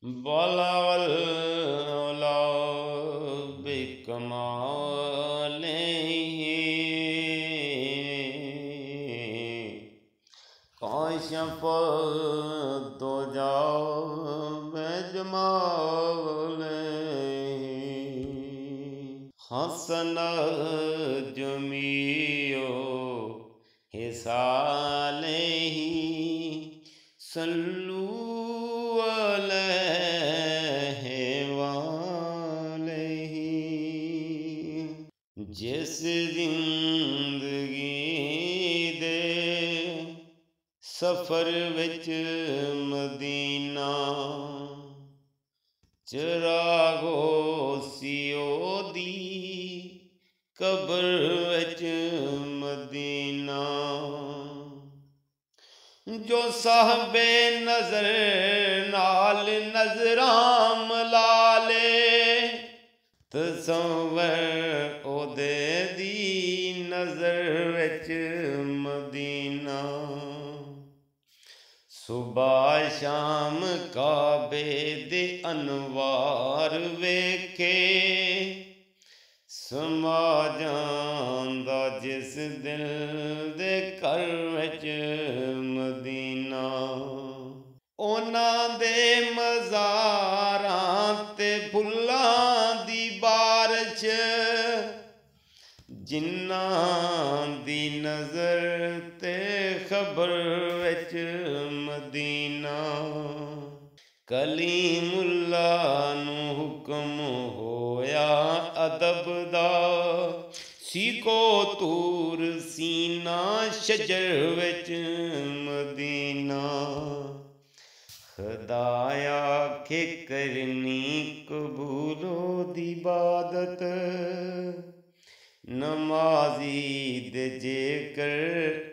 बलावल बिकमाले काशफ तो जाओ बेजमाले हसन जमियो हिसाले सल्लू जिस जिंदगी दे सफर विच मदीना चरागो सियो दी कबर विच मदीना जो साहबे नजर नाल नजरां मिला ले तसव्वुर ओदे दी नजर विच मदीना सुबह शाम काबे दे अनवार वेखे समा जांदा जिस दिल दे घर विच मदीना उन्हां दे मज़ारां ते फुल्लां दी बारिश जिन्नां दी नज़र ते खबर विच मदीना कलीमुल्लाह नूं हुक्म होया अदब दा सीको तूर सीना शजर विच मदीना खुदाया के करनी कबूलो दी इबादत नमाजी दे जेकर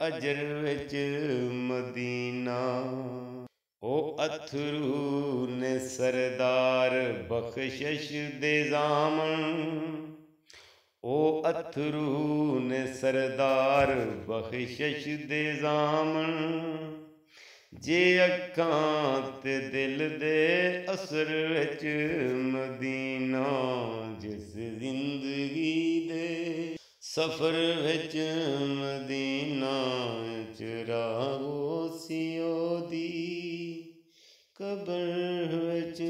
अजर विच मदीना ओ अथरू ने सरदार बख्शिश दे ज़ामन ओ अथरू ने सरदार बख्शिश दे ज़ामन जे अखां ते दिल दे असर विच मदीना जिस जिंदगी दे सफर विच मदीना चरागो सियो दी कबर विच